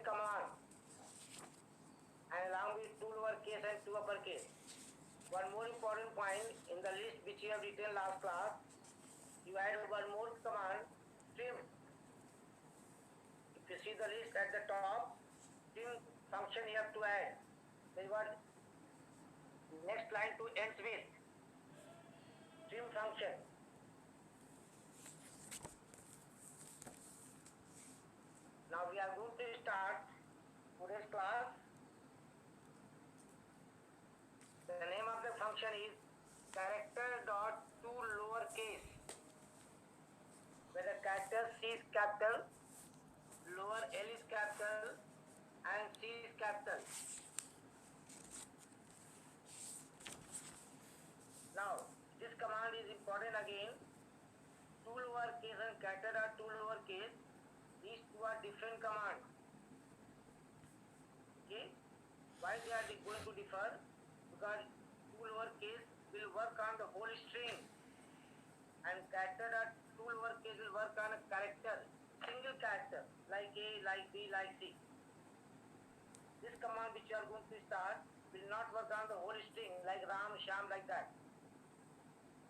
different command and along with two lowercase and two uppercase. One more important point in the list which you have written last class, you add one more command, trim. If you see the list at the top, trim function you have to add. That is what next line to ends with. Trim function. Now we are going to start today's class. The name of the function is character dot to lowercase, where the character C is capital, lower L is capital, and C is capital. Now this command is important again. Two lowercase and character dot to lowercase. These two are different commands. Okay? Why they are going to differ? Because two lowercase will work on the whole string and character dot two lowercase will work on a character, single character, like A, like B, like C. This command which you are going to start will not work on the whole string like Ram, Sham, like that.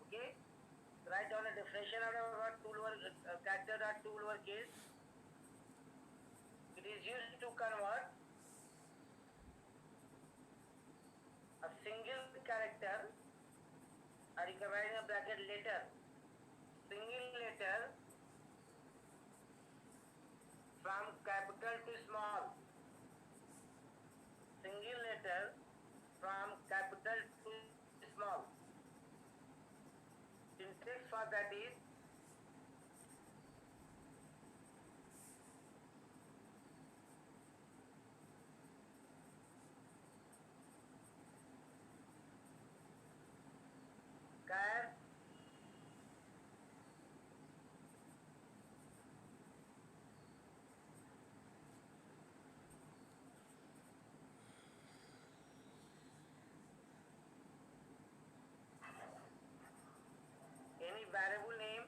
Okay? Write down a definition of the character dot two lowercase. It is used to convert a single character, or you can write in a bracket letter, single letter from capital to small. Single letter from capital to small. Syntax for that is char any variable name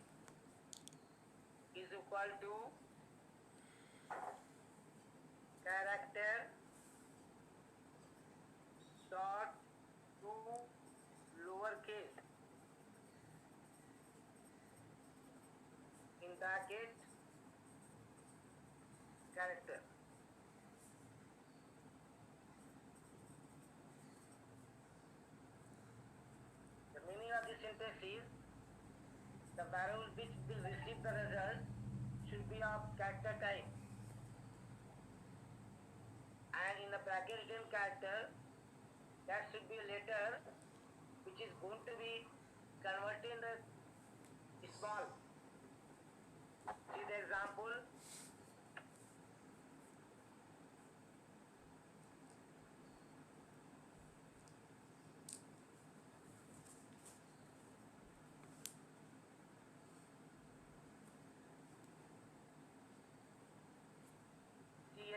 is equal to character dot to lowercase in bracket character. The meaning of this syntax is the variable which will receive the result should be of character type, and in the bracket written character that should be a letter which is going to be converted in the small. See the example.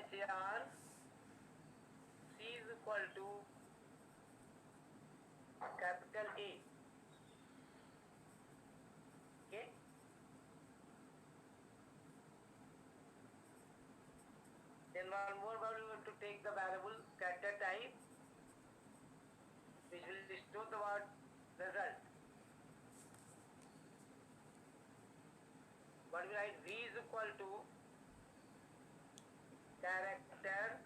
CHAR C is equal to capital A. Okay? Then one more value we have to take the variable character type which will store the word result. What we write V is equal to character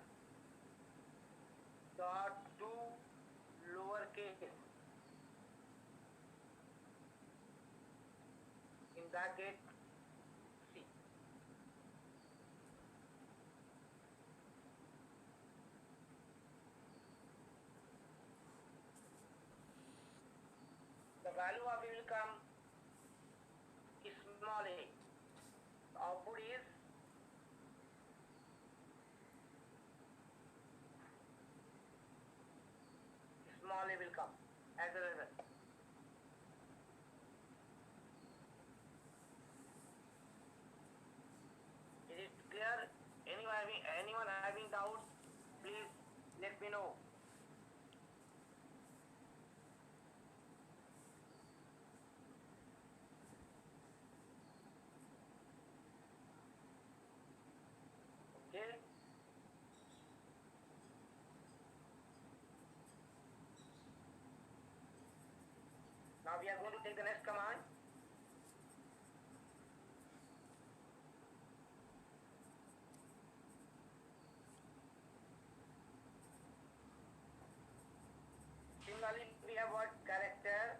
dot to lowercase in bracket C. The value of it will come is small a. The output is small a will come as a result. Is it clear? Anyone having doubts, please let me know. Okay? are going to take the next command. Similarly, we have what character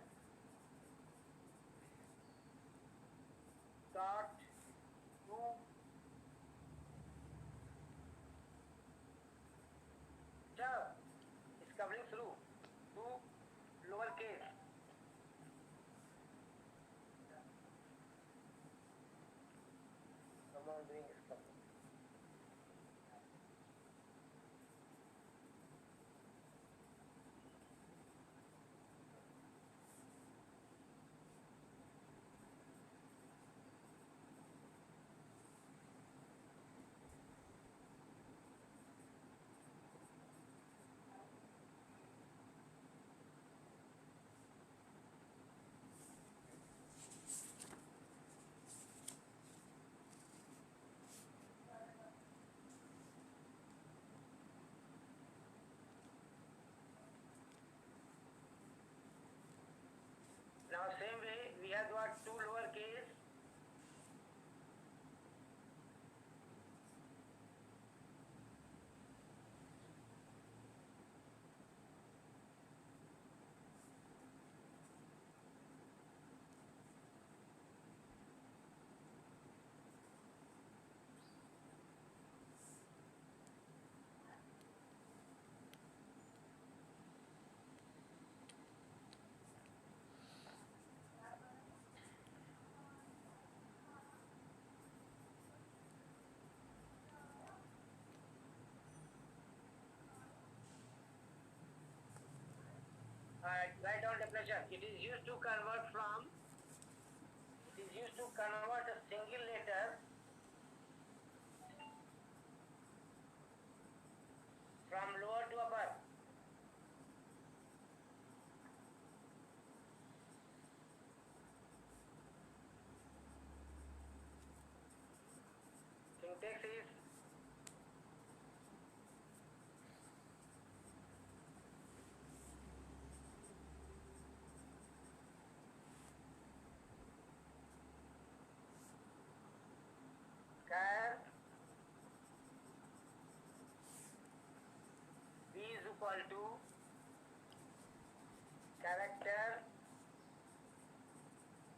dot to stub is covering through to lowercase. Someone doing is covering. Now same way we have got two lowercase. Write down definition. It is used to convert a single letter from lower to upper. Syntax is char b is equal to character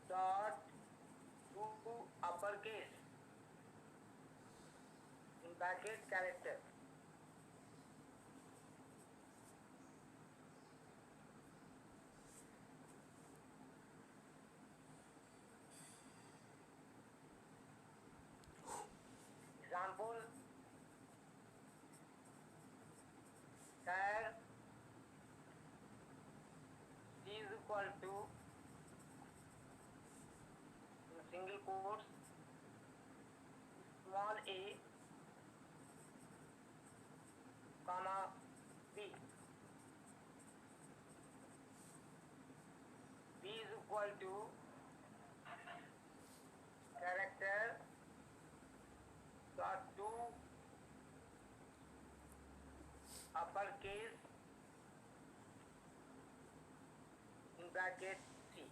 dot to uppercase in bracket character. Example, char c is equal to in single quotes small a comma b. B is equal to character dot to uppercase in bracket C.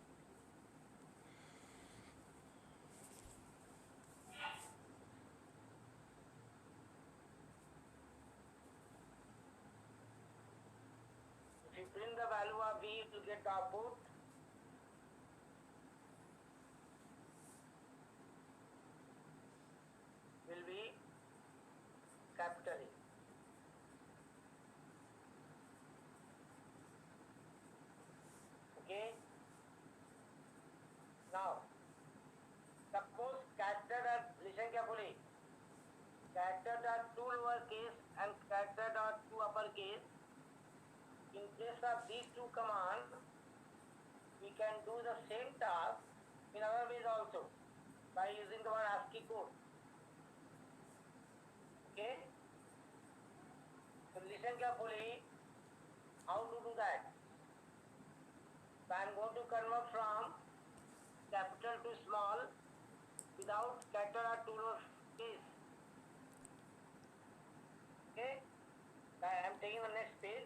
If you print the value of B, it will get the output. Will be capital A. Okay. Now, suppose character dot, listen carefully. Character dot to lowercase and character dot to uppercase. In place of these two commands, we can do the same task in other ways also by using the one ASCII code. Okay? So listen carefully how to do that. So I am going to convert from capital to small without character or to lowercase. Okay? I am taking the next page.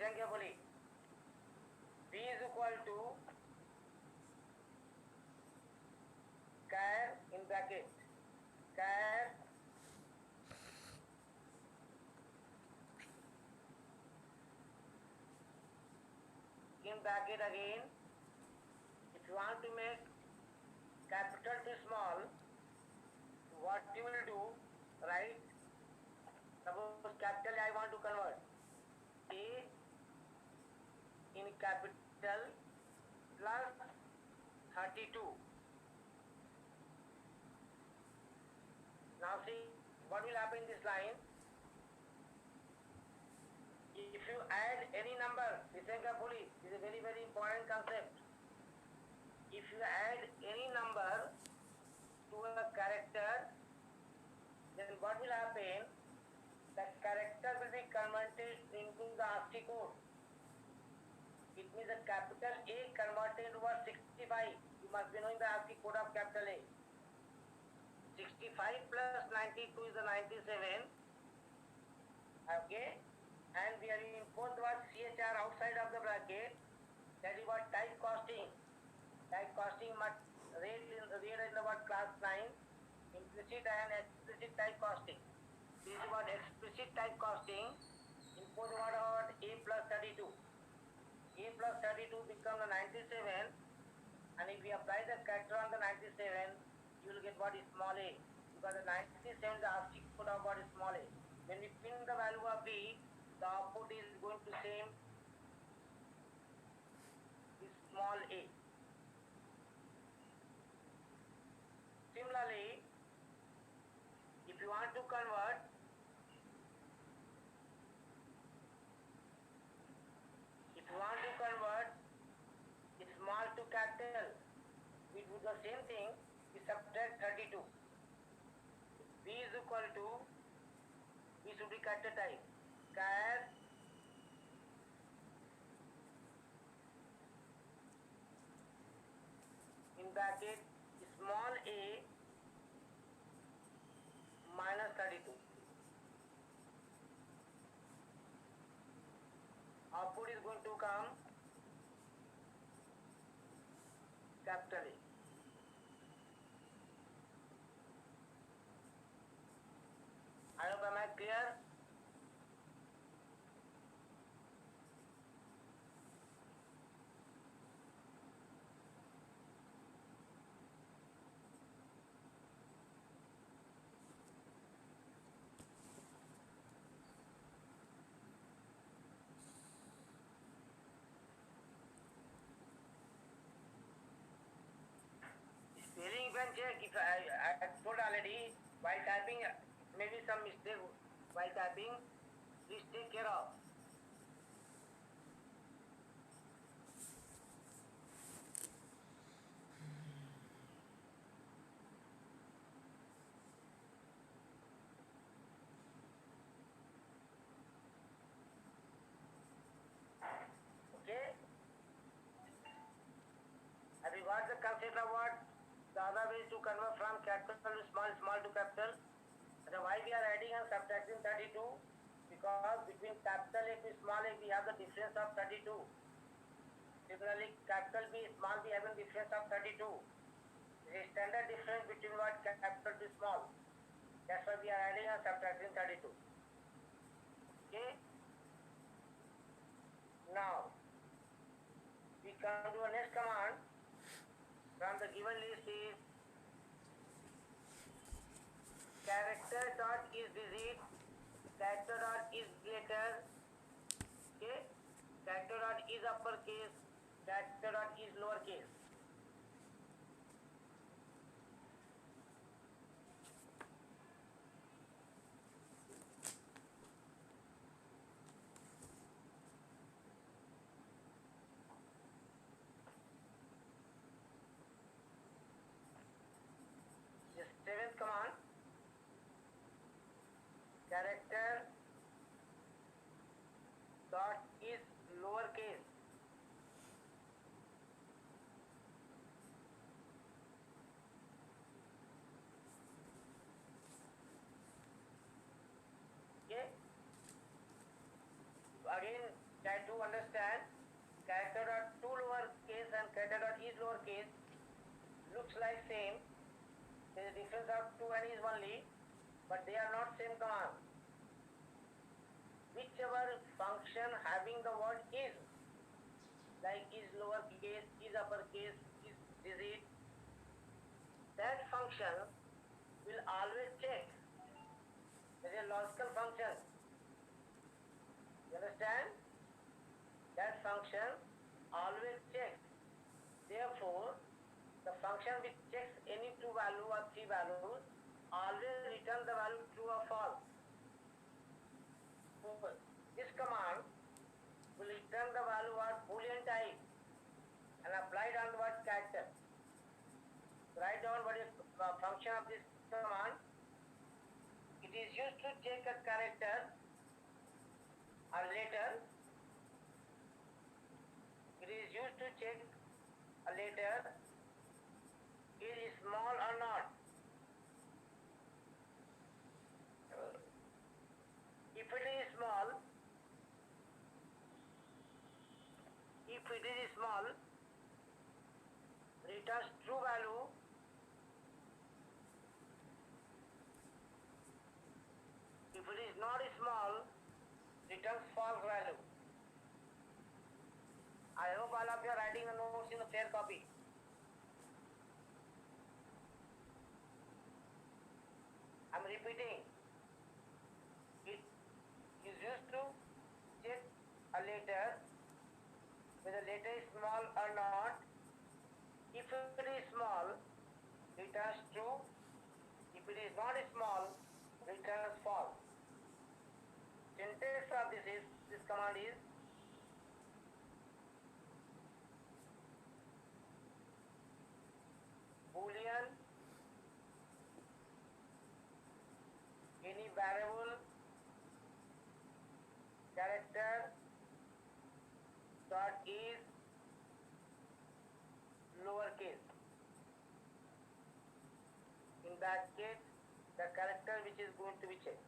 Listen carefully. B is equal to char in bracket. Char in bracket again. If you want to make capital to small, what you will do, right? Suppose capital I want to convert. A in capital plus 32. Now see what will happen in this line. If you add any number, listen carefully, this is a very very important concept. If you add any number to a character, then what will happen? The character will be converted into the ASCII code. It means the capital A converted into a 65. You must be knowing the ASCII code of capital A. 65 plus 92 is the 97. Okay. And we are import the word CHR outside of the bracket. That is what type casting. Type casting must read in the word class 9. Implicit and explicit type casting. This is what explicit type casting. Import the word A plus 32. A plus 32 becomes the 97. And if we apply the character on the 97, you will get what is small a. Because the 97 the ASCII code of what is small a. When we pin the value of B, the output is going to same is small a. Similarly, if you want to convert small to capital, we do the same thing, we subtract 32. B is equal to, B should be character type, char in bracket small a minus 32. Output is going to come capital A. I hope am I clear? Spelling you can check. If I told already, while typing, maybe some mistake while typing, please take care of. Okay? Have you got the concept of what? The other way is to convert from capital to small, small to capital. So why we are adding and subtracting 32? Because between capital A to small a we have the difference of 32. Similarly, capital B, small b having difference of 32. There is standard difference between what capital to small. That's why we are adding and subtracting 32. Okay? Now, we come to our next command. From the given list is character dot is digit, character dot is letter, okay, character dot is uppercase, character dot is lowercase. The seventh command, character dot is lowercase, understand? Character dot to lowercase and character dot is lowercase looks like same. There is a difference of 2 and is only, but they are not same command. Whichever function having the word is, like is lowercase, is uppercase, is digit, that function will always check. There is a logical function. You understand? That function always checks. Therefore, the function which checks any two value or three values always return the value true or false. So, this command will return the value as Boolean type and applied on the word character. Write down what is the function of this command. It is used to check a character or letter. It is used to check a letter is small or not. If it is small, returns true value. If it is not small, returns false value. I hope all of you are writing the notes in a fair copy. I am repeating. It is used to check a letter whether the letter is small or not. If it is small, returns true. If it is not small, returns false. Syntax of this command is Boolean, any variable, character dot is lowercase. In that case, the character which is going to be checked.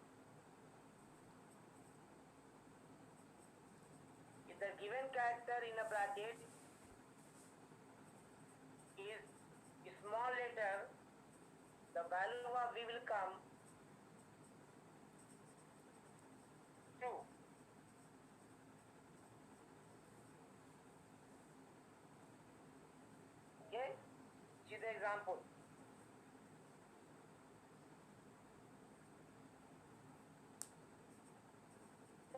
If the given character in a bracket is a small letter, the value of v will come true. Okay? See the example.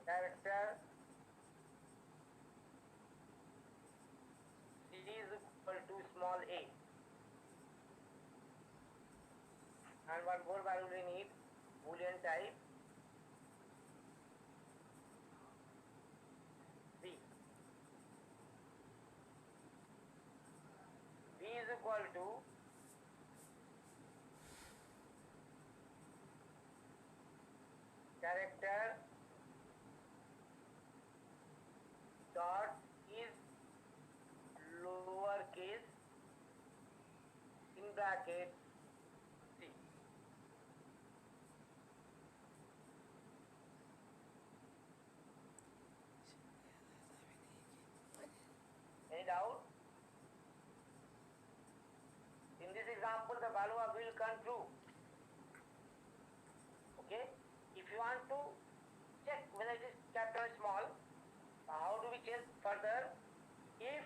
Character C is equal to small a. And what more value we need? Boolean type b. B is equal to character dot is lowercase in bracket c. Any doubt? In this example, the value of will come true. Okay? If you want to check whether it is capital or small, how do we check further? If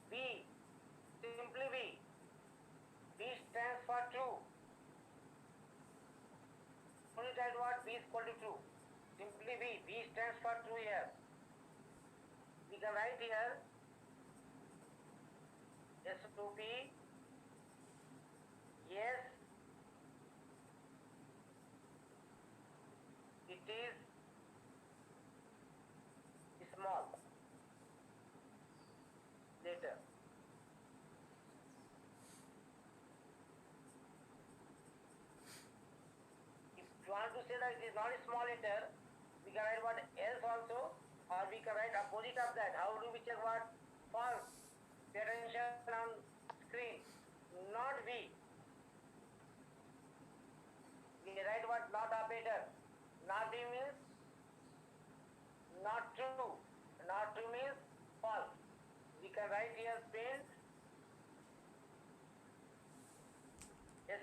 V, simply V stands for true. Only write what V is equal to true. Simply V stands for true here. We can write here SOP, yes, it is small letter. If you want to say that it is not a small letter, we can write what else also, or we can write opposite of that. How do we check what? False. Pay attention on screen. Not V. We write what? Not operator. Not V means true. Not true means false. We can write here print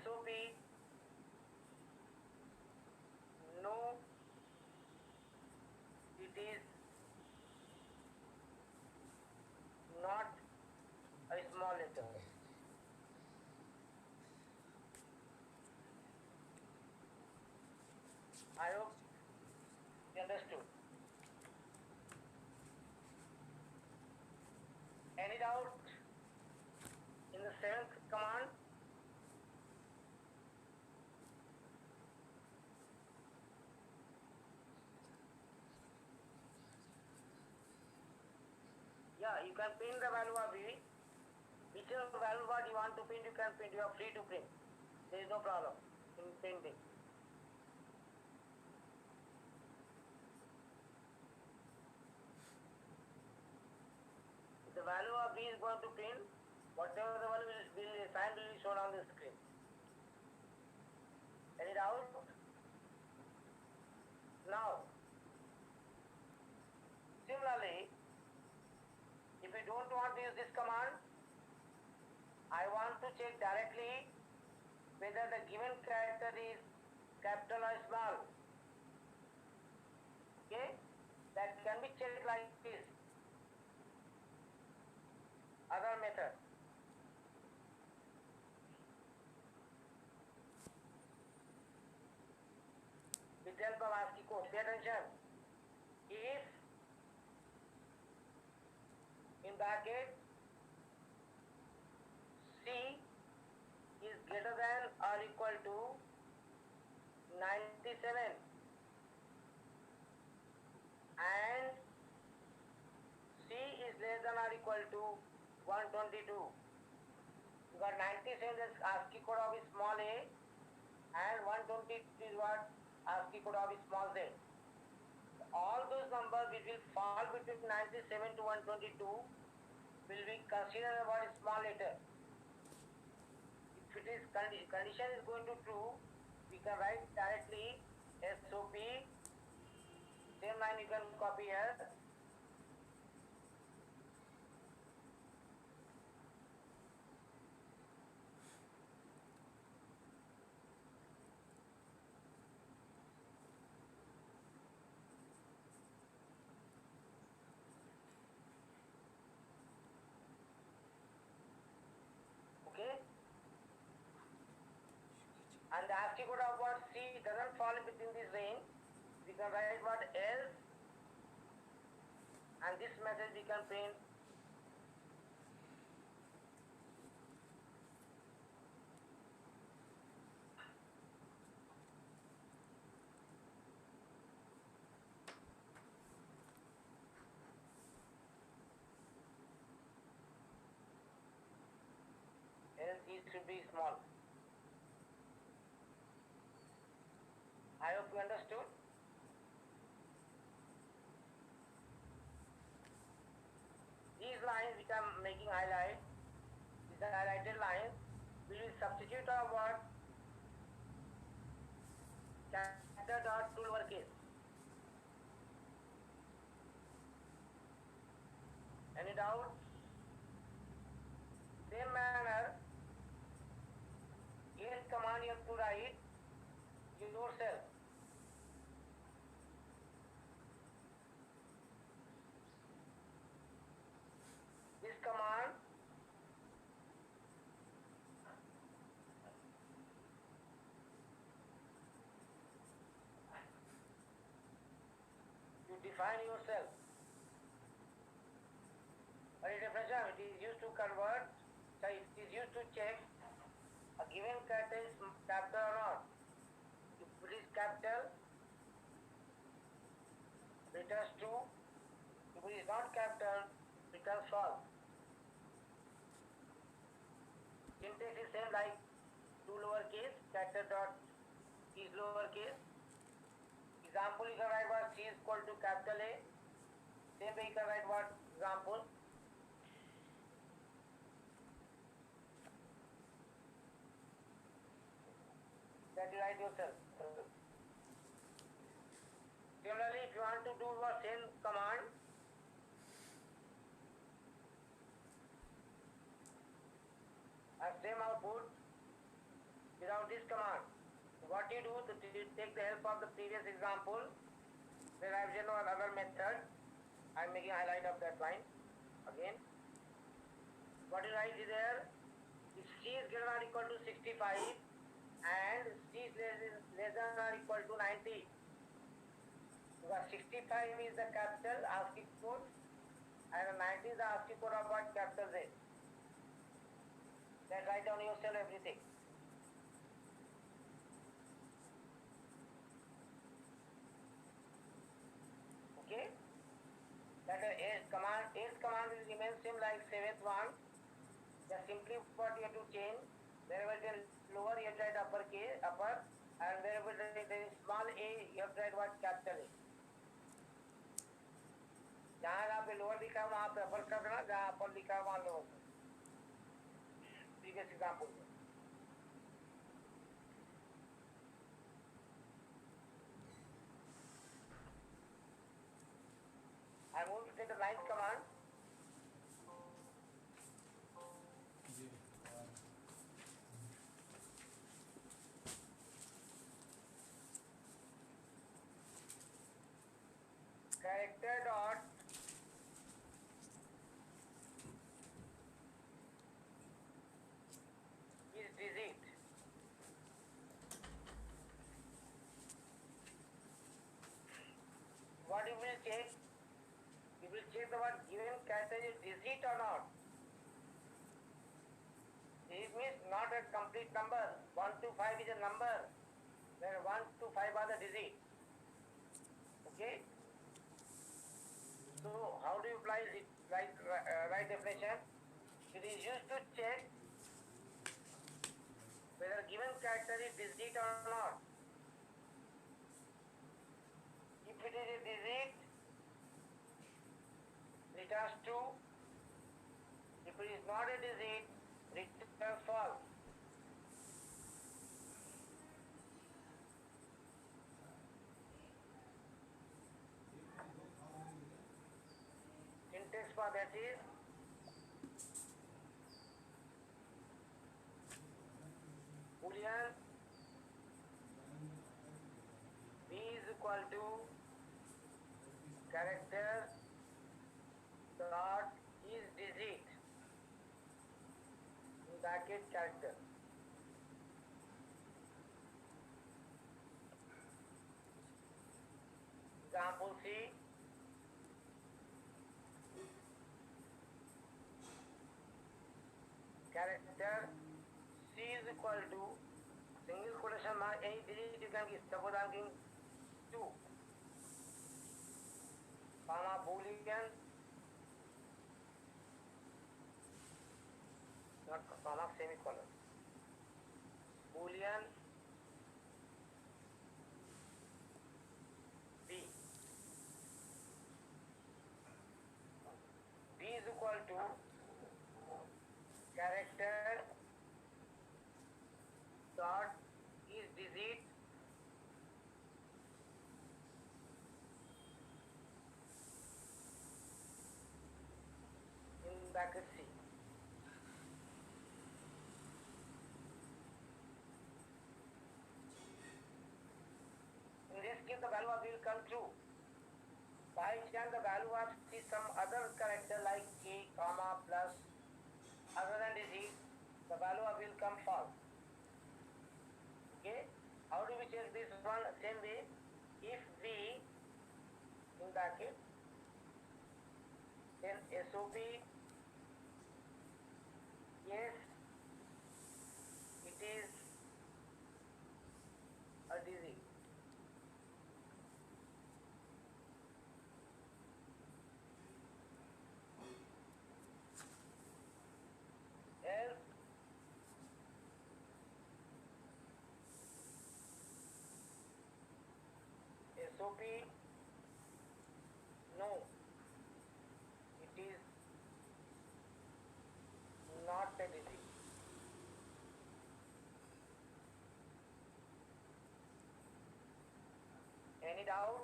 SOP no, it is not a small letter. Okay. I hope you understood. Any doubt in the seventh command? Yeah, you can print the value of V. Whichever value what you want to print, you can print. You are free to print. There is no problem in printing. The value of V is going to print. Whatever the value will assign will be shown on the screen. Any doubt? Now, similarly, if you don't want to use this command, I want to check directly whether the given character is capital or small. Okay? That can be checked like this. Other method. With the help of ASCII code. Pay attention. If in bracket C is greater than or equal to 97 and C is less than or equal to 122. You got 97 is ASCII code of small a and 122 is what ASCII code of small z. All those numbers which will fall between 97 to 122 will be considered about small letter. If it is condition is going to true, we can write directly SOP. Same line you can copy here. Okay? And the ASCII code of what C doesn't fall within this range. We can write what else, and this message we can print else it should be small. I hope you understood. These lines which I am making highlight, these are highlighted lines, we will substitute our word character dot to lowercase. Any doubt? Same manner, here command you have to write yourself. This command you define yourself. What is differential? It is used to convert, so it is used to check a given character is capital or not. If it is capital, returns true. If it is not capital, returns false. Syntax is same like to lowercase, character dot is lowercase. Example you can write what C is equal to capital A. Same way you can write what example. That you write yourself. Similarly, if you want to do the same command, same output without this command. What you do, you take the help of the previous example, where I have shown another method. I am making a highlight of that line again. What you write is there, if C is greater than or equal to 65 and C is less than or equal to 90, because 65 is the capital ASCII code and 90 is the ASCII code of what? Capital Z. Then write down yourself everything. Okay? That eighth command will remain same like seventh one. Just simply what you have to change. Wherever it is lower, you have to write upper, and wherever there is small a, you have to write what? Capital A. जहाँ जहाँ पे lower लिखा है वहाँ पे अपर कर देना, जहाँ अपर लिखा है वहाँ लोअर कर. Previous example में. I'm going to take the ninth command. Character dot is digit. What you will check? You will check the what given character is digit or not. This means not a complete number. 1 to 5 is a number. Then 1 to 5 are the digit. Okay? So how do you apply it? Right definition? It is used to check whether given character is digit or not. If it is a digit, returns true. If it is not a digit, returns false. Syntax for that is Boolean B is equal to character dot is digit in bracket character. Example C. Character C is equal to single quotation mark any digit you can give. Suppose I am giving 2, comma Boolean, not comma, semicolon. Boolean B. B is equal to character dot is digit in bracket C. In this case, the value of B will come true. By chance, the value of C some other character like A, comma, plus, other than digit, the value of will come false. Okay? How do we check this one? Same way, if V in bracket, then SOP, yes, it is a digit. Else, SOP, no, it is not a digit. Any doubt?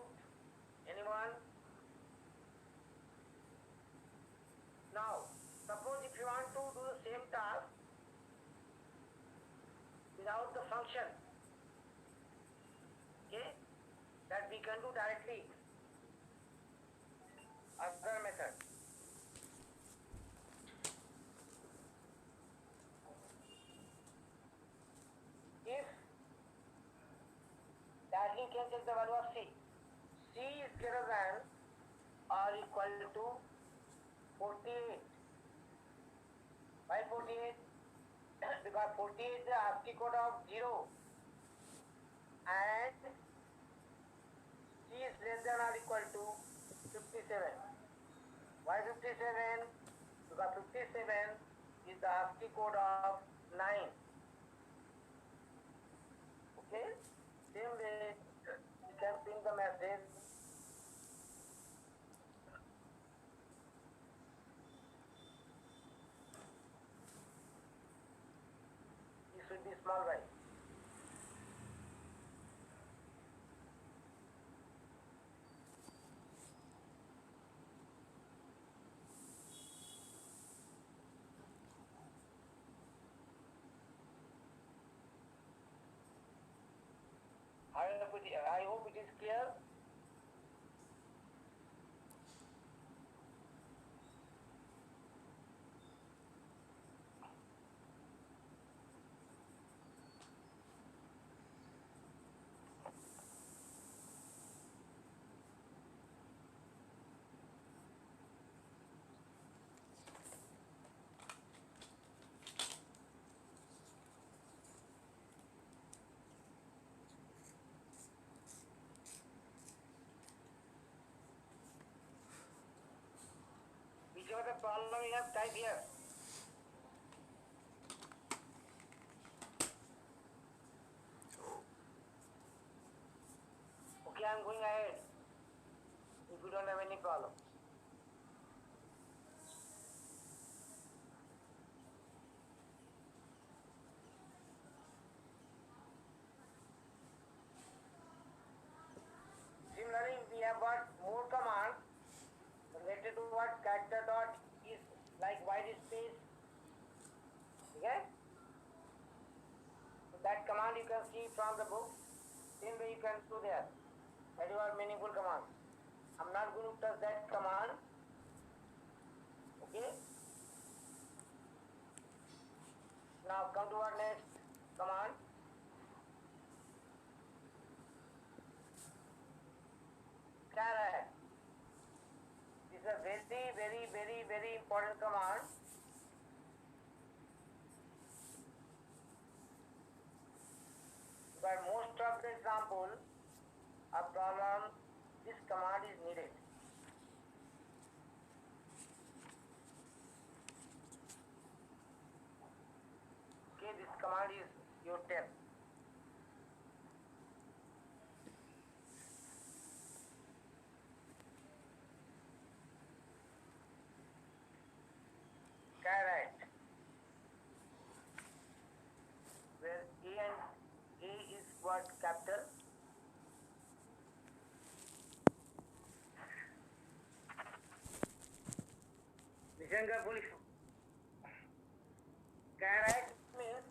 Anyone? Now, suppose if you want to do the same task, without the function, okay, that we can do directly. Other method. If directly can check the value of C. C is greater than or equal to 48. Why 48? Because 48 is the ASCII code of 0 and C is less than or equal to 57. Why 57? Because 57 is the ASCII code of 9. Okay? Same way, you can print the message. It should be small y. I hope it is clear. Whichever the problem you have, type here. Okay, I am going ahead. If you don't have any problem. Similarly, we have got more commands related to what character dot is like white space. Okay? So that command you can see from the book. Same way you can do there. That is our meaningful command. I'm not going to touch that command. Okay? Now come to our next command. Caret. This is a very important command. But most of the example, a problem, this command is needed. Okay, this command is your test. Caret. Where A is what? Capital. Listen carefully. Caret means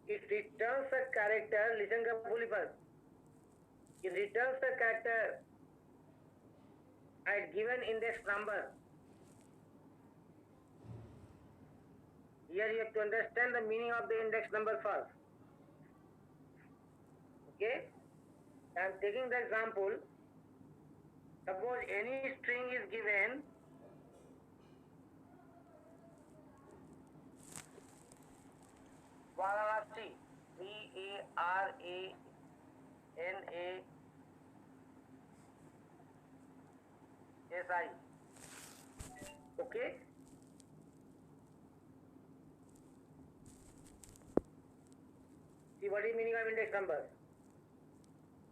it returns a character. Listen carefully first. It returns a character at given index number. Here you have to understand the meaning of the index number first. Okay? I am taking the example. Suppose any string is given. Varanasi. Varanasi. Okay? See what is meaning of index number?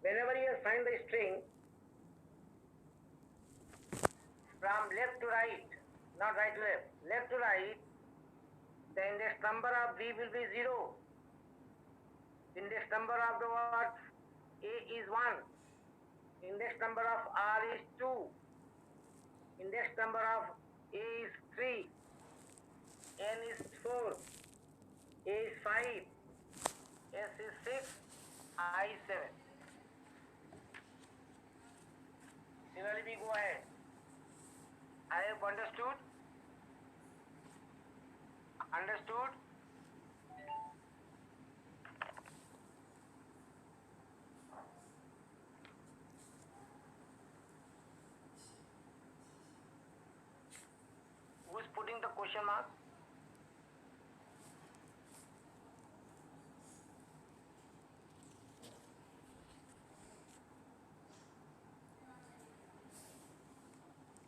Whenever you assign the string from left to right, not right to left, left to right, the index number of B will be 0. Index number of the word A is 1. Index number of R is 2. Index number of A is 3. N is 4. A is 5, S is 6, I is 7. Similarly, we go ahead. I have understood. Understood? Who is putting the question mark?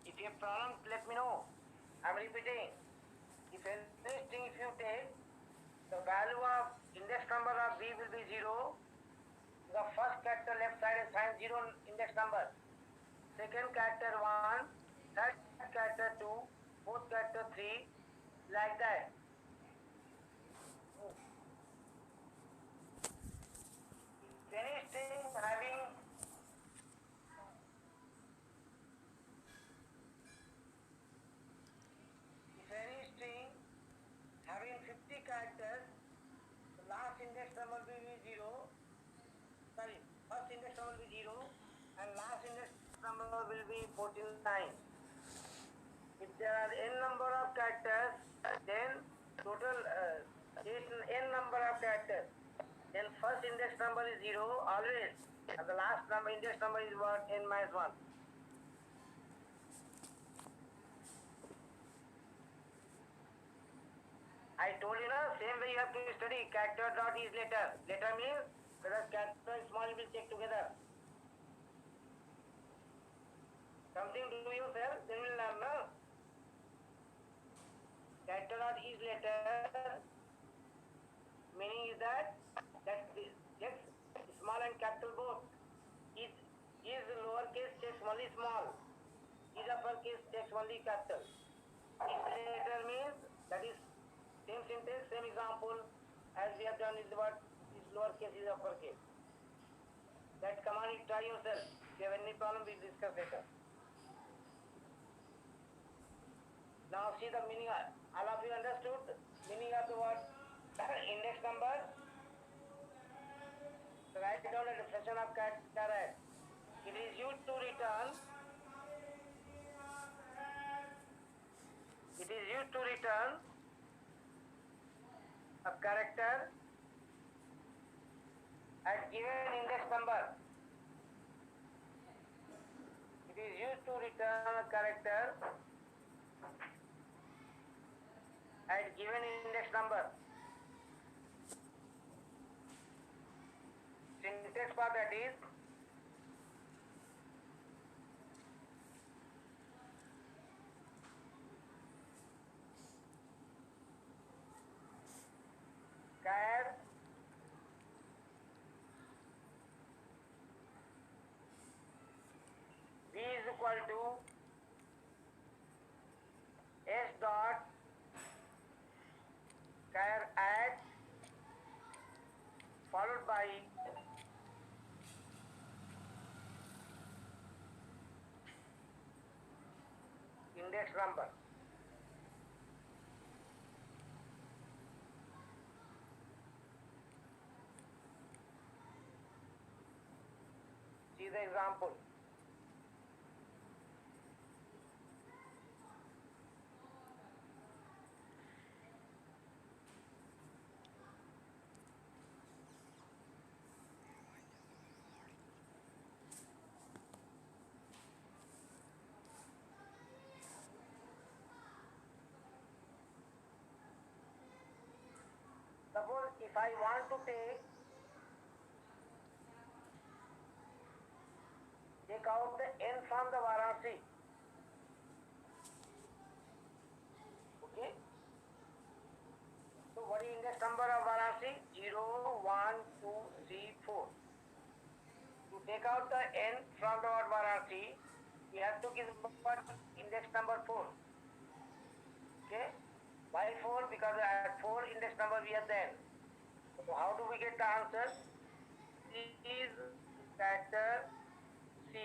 If you have problem, let me know. I'm repeating. If anything, if you take the value of index number of B will be 0, the first character left side is sign 0 index number. Second character 1, third character 2, fourth character 3, like that. If any string having if any string having 50 characters, the last index number will be 0. Sorry, first index number will be 0 and last index number will be 49. If there are n number of characters, then total n number of characters, then first index number is 0 always, and the last number index number is what? N minus 1. I told you now, same way you have to study character dot is letter. Letter means whether character and small will check together. Something do yourself, then you will learn, no? Character dot is letter, meaning is that checks small and capital both. Is lowercase checks only small. Is uppercase checks only capital. Is letter means that is same syntax, same example as we have done is what is lowercase is uppercase. That command you try yourself. If you have any problem, we discuss later. Now see the meaning. All of you understood the meaning of the word index number? So write down a definition of character. It is used to return. It is used to return a character at given index number. It is used to return a character at given index number. Syntax for that is char B is equal to S dot char add followed by index number. See the example. Suppose if I want to take out the n from the Varanasi. Okay. So what is index number of Varanasi? 0, 1, 2, 3, 4. To take out the n from the word Varanasi, we have to give what index number 4. Okay. Why 4? Because at 4 index number we have the n. So how do we get the answer? Is character C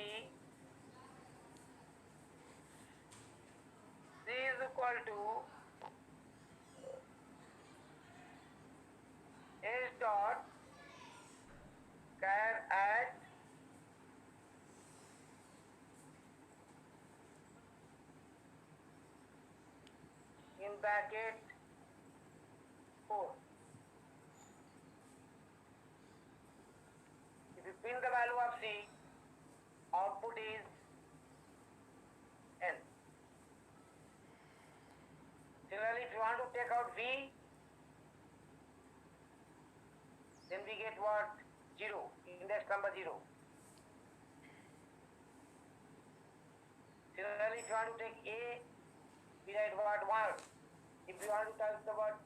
is equal to bracket 4. If you print the value of C, output is N. Similarly, if you want to take out V, then we get what? 0, index number 0. Similarly, if you want to take A, we write what? 1. If you want to take the word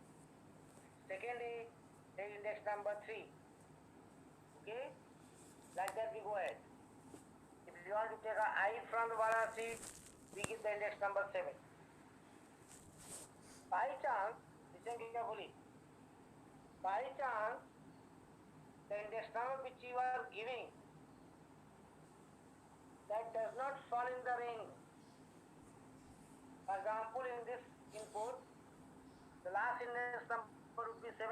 second A, take index number 3. Okay? Like that we go ahead. If you want to take a I from the Varanasi, we give the index number 7. By chance, listen carefully. By chance, the index number which you are giving, that does not fall in the range. For example, in this input, the last index number would be 7.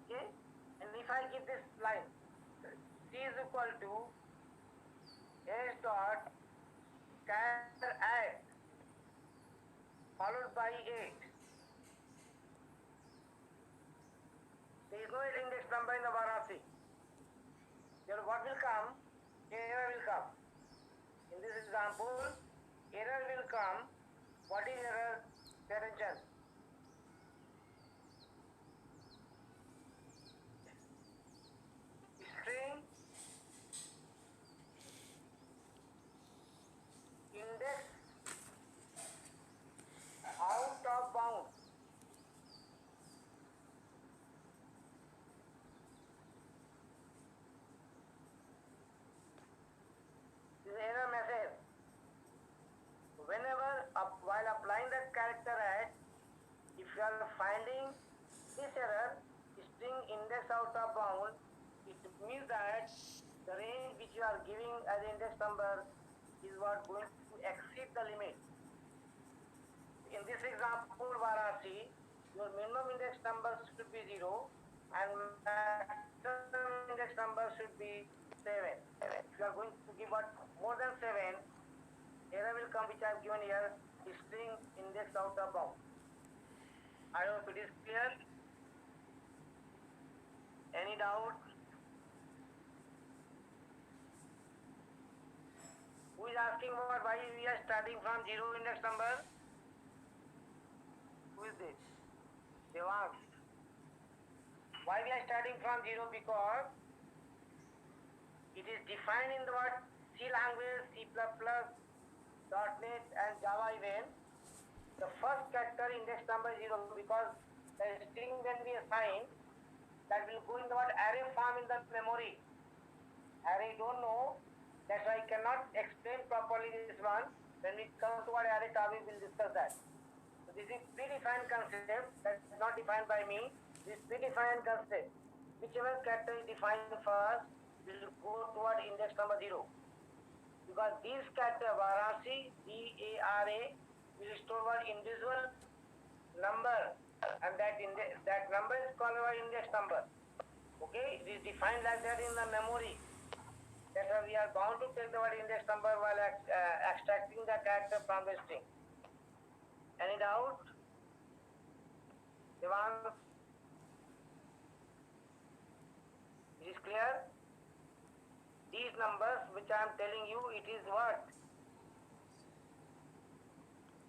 Okay? And if I give this line, C is equal to S dot char add followed by 8. There is no index number in the Varanasi. Then what will come? Error will come. In this example, error will come. What is error? Pay attention. String index out of bound. This is error message. Whenever while applying the character at, if you are finding this error, string index out of bound, it means that the range which you are giving as index number is what going to exceed the limit. In this example, Varanasi, your minimum index number should be 0 and maximum index number should be 7. If you are going to give what more than 7, error will come which I have given here, string index out of bound. I hope it is clear. Any doubt? Who is asking about why we are starting from 0 index number? Who is this? Devang. Why we are starting from 0? Because it is defined in the word C language, C++, .NET and Java even. The first character index number is 0 because the string when we assign, that will go in the word array form in the memory. Array don't know, that's why I cannot explain properly this one. When we come to what array topic, we will discuss that. So this is predefined concept that is not defined by me. This predefined concept, whichever character is defined first, will go toward index number 0. Because this character Varanasi, D-A-R-A, will store one individual number, and that number is called our index number. Okay, it is defined like that in the memory. That's why we are bound to take the word index number while extracting the character from the string. Any doubt? Devang? It is clear? These numbers which I am telling you, it is what?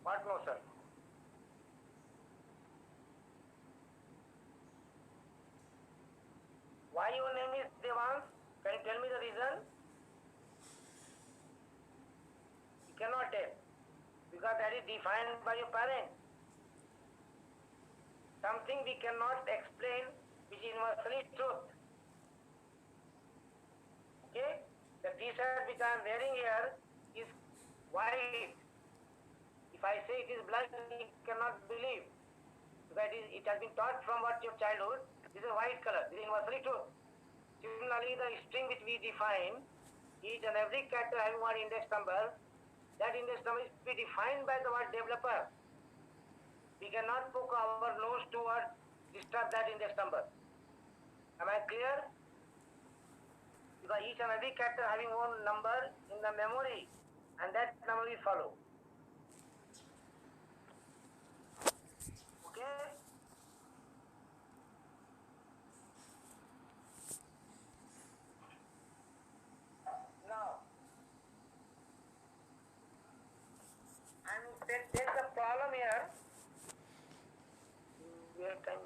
What no, sir? Why your name is Devang? Can you tell me the reason? You cannot tell. Because that is defined by your parents. Something we cannot explain which is universally truth. Okay? The t-shirt which I am wearing here is white. If I say it is black, you cannot believe. Because it has been taught from what your childhood. This is a white color. This is universally true. Similarly, the string which we define, each and every character having one index number, that index number is defined by the word developer. We cannot poke our nose towards disturb that index number. Am I clear? Because each and every character having one number in the memory, and that number we follow. take the problem here. We have time.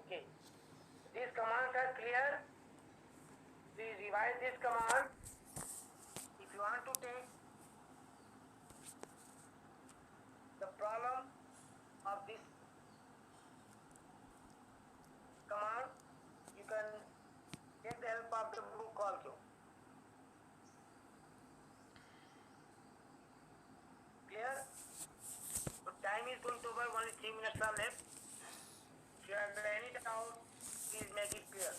Okay. These commands are clear. Please revise this command. If you want to take the problem of this command, you can take the help of the book also. Clear? So time is going to over, only 3 minutes are left. If you have any doubt, please make it clear.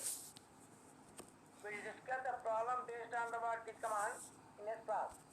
We will discuss the problem based on the word this command in next class.